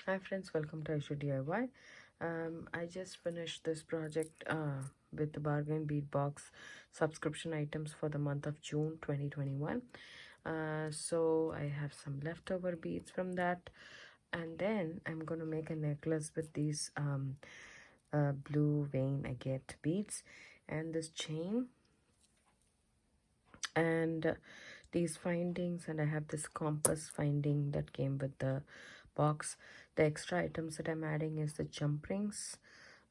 Hi friends, welcome to Aishu DIY. I just finished this project with the Bargain Bead box subscription items for the month of June 2021. So I have some leftover beads from that, and then I'm going to make a necklace with these blue vein agate beads and this chain and these findings, and I have this compass finding that came with the box. The extra items that I'm adding is the jump rings,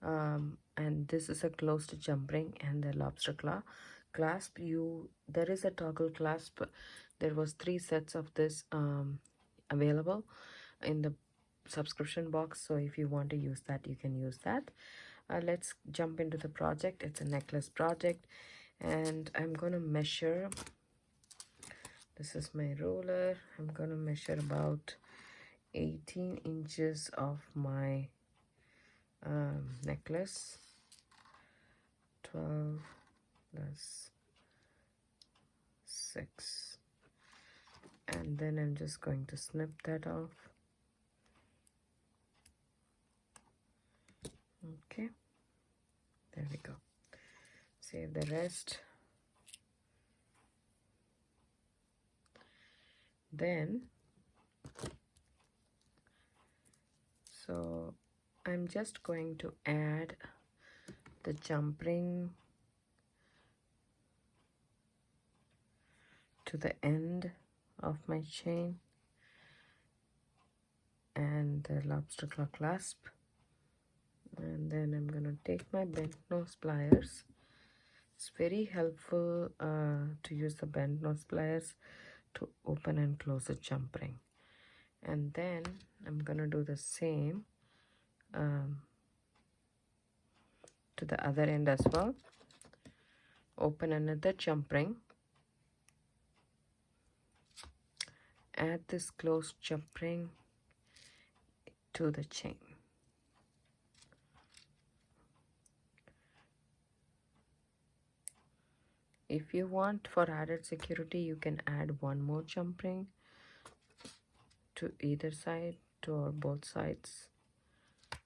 and this is a closed jump ring and the lobster claw clasp. There is a toggle clasp. There was 3 sets of this available in the subscription box, so if you want to use that, you can use that. Let's jump into the project. It's a necklace project, and I'm gonna measure. This is my ruler. I'm gonna measure about 18 inches of my necklace. 12 plus 6, and then I'm just going to snip that off. Okay, there we go. Save the rest. Then so I'm just going to add the jump ring to the end of my chain and the lobster claw clasp, and then I'm gonna take my bent nose pliers. It's very helpful to use the bent nose pliers to open and close the jump ring, and then I'm gonna do the same to the other end as well. Open another jump ring, add this closed jump ring to the chain. If you want, for added security, you can add one more jump ring to either side, to or both sides.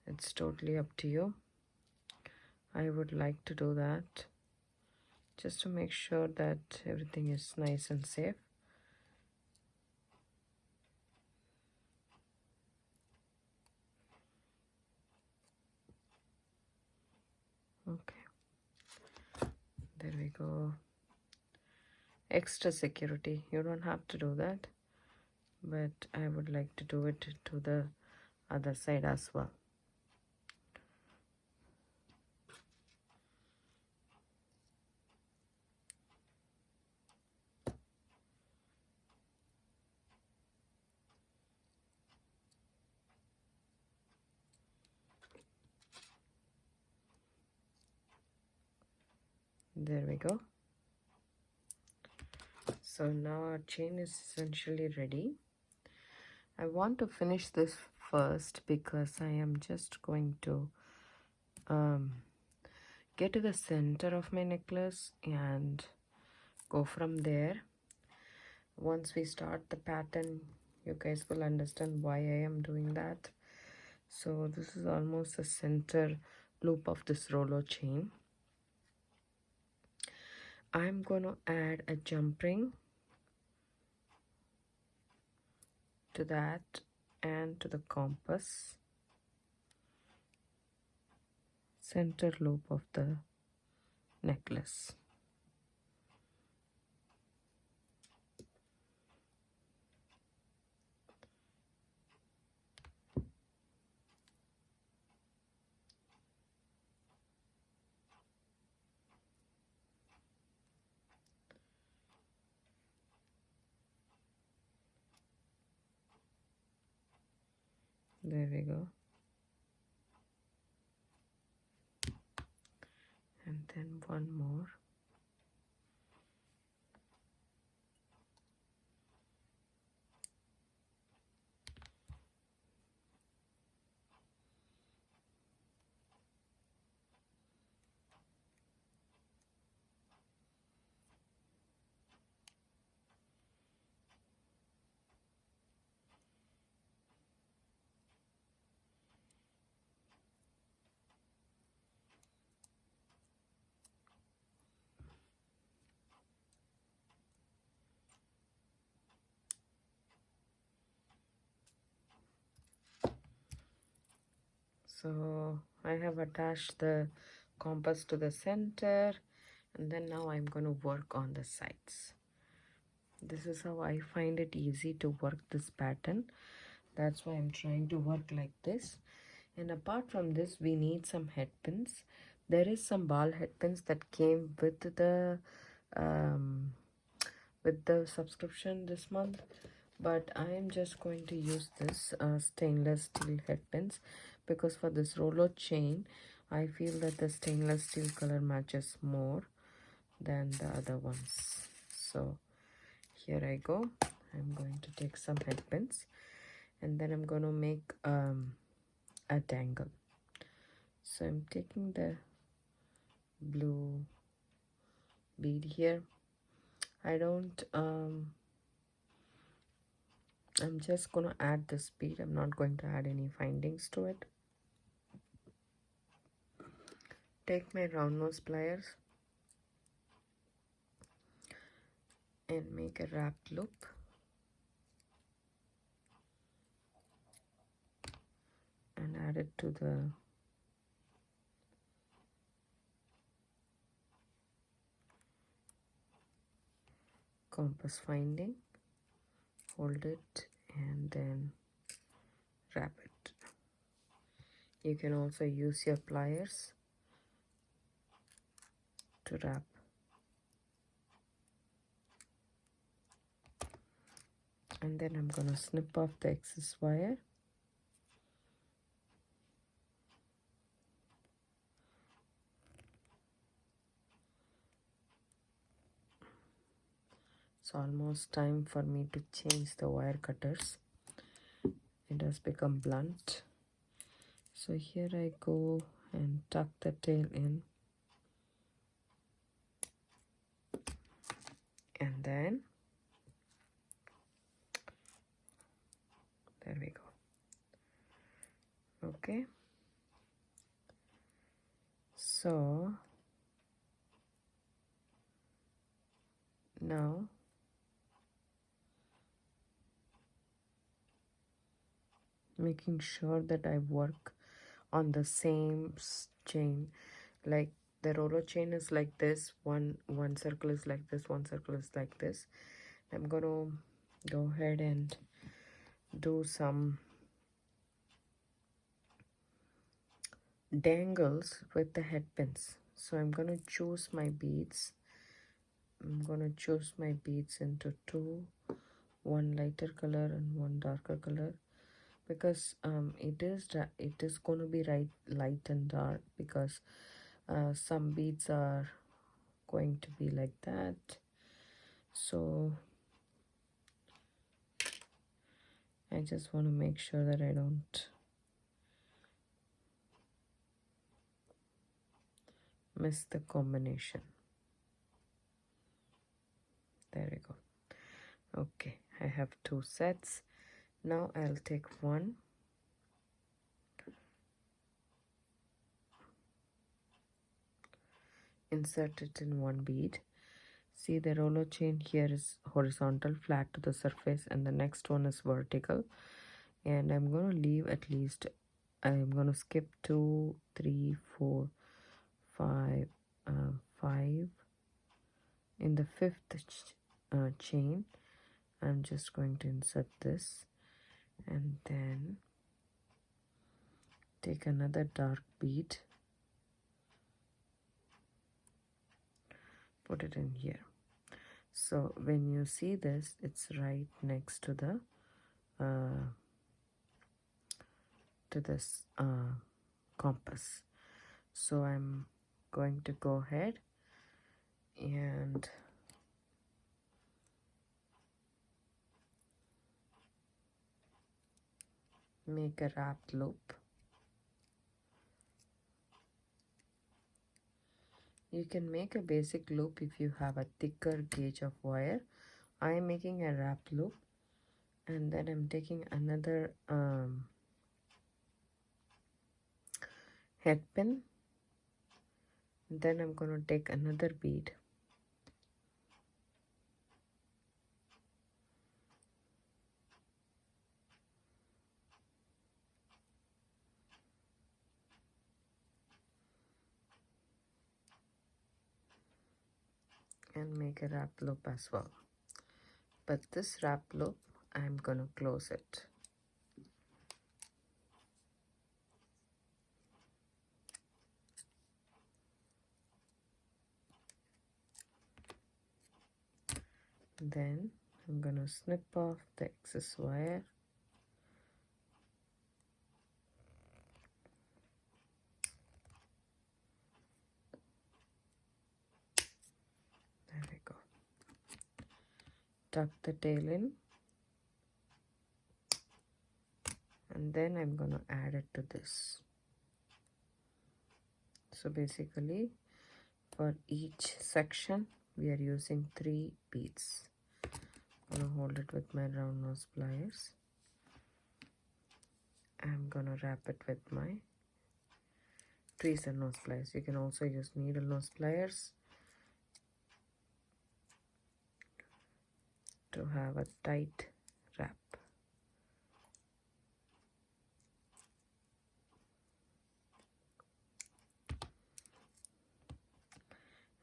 It's totally up to you. I would like to do that just to make sure that everything is nice and safe. Okay, there we go. Extra security, you don't have to do that, but I would like to do it to the other side as well. There we go. So now our chain is essentially ready. I want to finish this first because I am just going to get to the center of my necklace and go from there. Once we start the pattern, you guys will understand why I am doing that. So this is almost the center loop of this Rollo chain. I'm going to add a jump ring to that and to the compass center loop of the necklace. There we go. And then one more. So I have attached the compass to the center, and then now I'm going to work on the sides. This is how I find it easy to work this pattern. That's why I'm trying to work like this. And apart from this, we need some head pins. There is some ball head pins that came um, with the subscription this month, but I am just going to use this stainless steel head pins, because for this roller chain I feel that the stainless steel color matches more than the other ones. So here I go. I'm going to take some head pins, and then I'm going to make a dangle. So I'm taking the blue bead here. I'm just going to add this bead. I'm not going to add any findings to it. Take my round nose pliers and make a wrapped loop. And add it to the compass finding. Hold it and then wrap it. You can also use your pliers to wrap. And then I'm going to snip off the excess wire. It's almost time for me to change the wire cutters. It has become blunt. So here I go and tuck the tail in. And then there we go. Okay. So now making sure that I work on the same chain, like the roller chain is like this, one circle is like this, one circle is like this. I'm gonna go ahead and do some dangles with the head pins. So I'm gonna choose my beads. I'm gonna choose my beads into two, one lighter color and one darker color, because it is going to be light and dark, because some beads are going to be like that. So I just want to make sure that I don't miss the combination. There we go. Okay, I have two sets. Now I'll take one, insert it in one bead. See, the roller chain here is horizontal, flat to the surface, and the next one is vertical. And I'm going to leave at least, I'm going to skip 2, 3, 4, 5, 5. In the fifth chain, I'm just going to insert this, and then take another dark bead, put it in here. So when you see this, it's right next to the this compass. So I'm going to go ahead and make a wrapped loop. You can make a basic loop if you have a thicker gauge of wire. I am making a wrapped loop, and then I'm taking another head pin. Then I'm going to take another bead, and make a wrap loop as well. But this wrap loop, I'm gonna close it. Then I'm gonna snip off the excess wire. There we go. Tuck the tail in, and then I'm gonna add it to this. So basically for each section we are using 3 beads. I'm gonna hold it with my round nose pliers. I'm gonna wrap it with my tweezer nose pliers. You can also use needle nose pliers to have a tight wrap.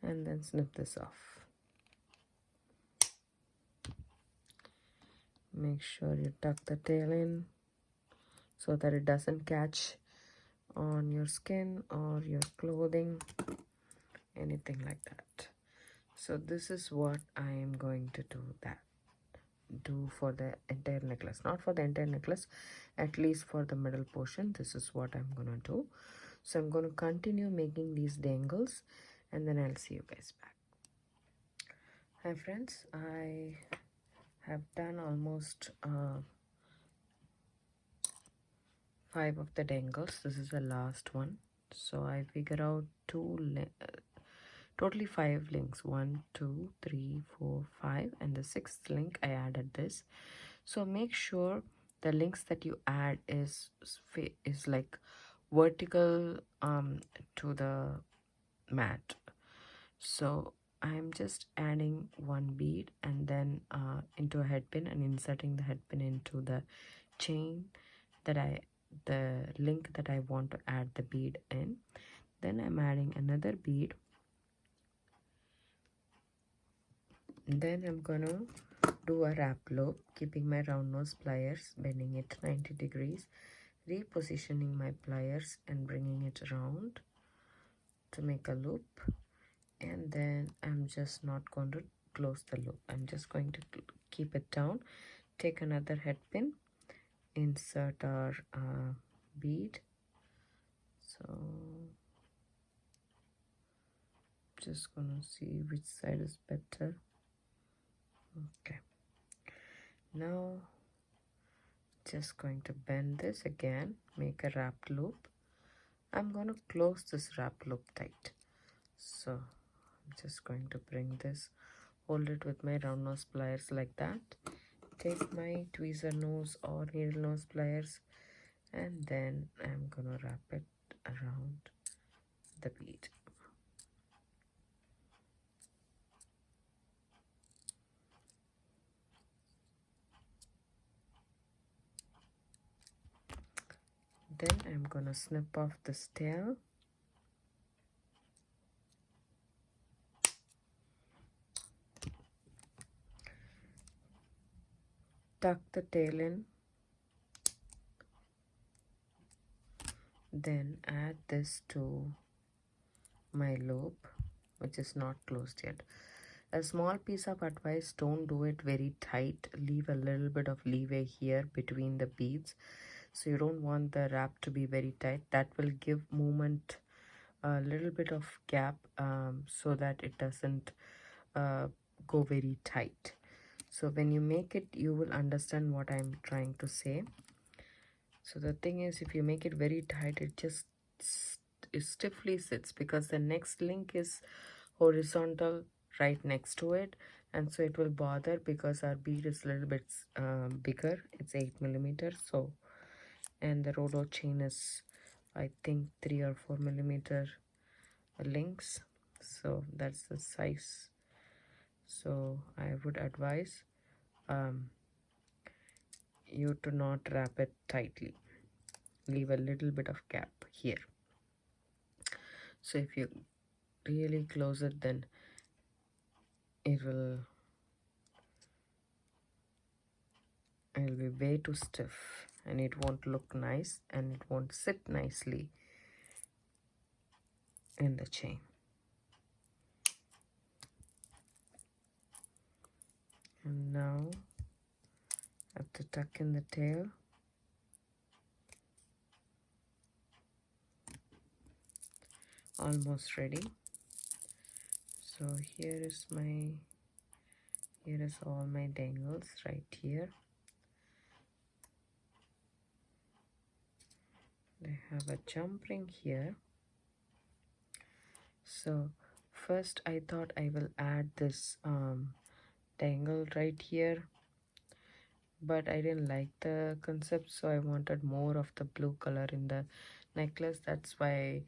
And then snip this off. Make sure you tuck the tail in so that it doesn't catch on your skin or your clothing, anything like that. So this is what I am going to do for the entire necklace. Not for the entire necklace, at least for the middle portion. This is what I'm gonna do. So I'm going to continue making these dangles, and then I'll see you guys back. Hi friends, I have done almost 5 of the dangles. This is the last one. So I figure out totally 5 links. 1, 2, 3, 4, 5, and the 6th link I added this. So make sure the links that you add is like vertical to the mat. So I'm just adding 1 bead and then into a head pin, and inserting the head pin into the chain the link that I want to add the bead in. Then I'm adding another bead. Then I'm gonna do a wrap loop, keeping my round nose pliers, bending it 90 degrees, repositioning my pliers and bringing it around to make a loop. And then I'm just not going to close the loop. I'm just going to keep it down, take another head pin, insert our bead. So just gonna see which side is better. Okay, now just going to bend this again, make a wrap loop. I'm going to close this wrap loop tight. So I'm just going to bring this, hold it with my round nose pliers like that, take my tweezer nose or needle nose pliers, and then I'm gonna wrap it around the bead. Then I'm gonna snip off this tail. Tuck the tail in. Then add this to my loop, which is not closed yet. A small piece of advice: don't do it very tight. Leave a little bit of leeway here between the beads. So you don't want the wrap to be very tight. That will give movement a little bit of gap, so that it doesn't go very tight. So when you make it, you will understand what I'm trying to say. So the thing is, if you make it very tight, it just stiffly sits, because the next link is horizontal right next to it, and so it will bother because our bead is a little bit bigger. It's 8 millimeters. So, and the rodo chain is, I think, 3 or 4 millimeter links. So that's the size. So I would advise you to not wrap it tightly. Leave a little bit of gap here. So if you really close it, then it'll be way too stiff and it won't look nice and it won't sit nicely in the chain. And now I have to tuck in the tail. Almost ready. So here is all my dangles right here. I have a jump ring here. So first I thought I will add this dangle right here, but I didn't like the concept, so I wanted more of the blue color in the necklace. That's why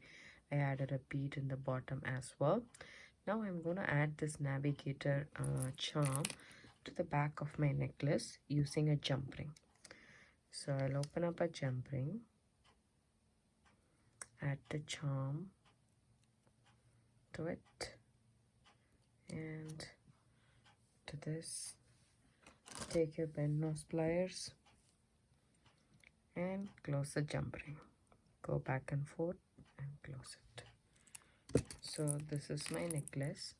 I added a bead in the bottom as well. Now I'm going to add this Navigator charm to the back of my necklace using a jump ring. So I'll open up a jump ring, add the charm to it, and to this, take your bend nose pliers and close the jump ring. Go back and forth and close it. So this is my necklace.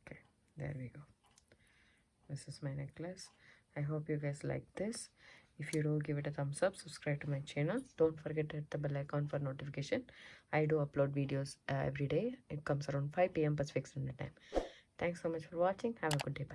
Okay, there we go. This is my necklace. I hope you guys like this. If you do, give it a thumbs up, subscribe to my channel. Don't forget to hit the bell icon for notification. I do upload videos every day. It comes around 5 p.m. Pacific Standard Time. Thanks so much for watching. Have a good day. Bye.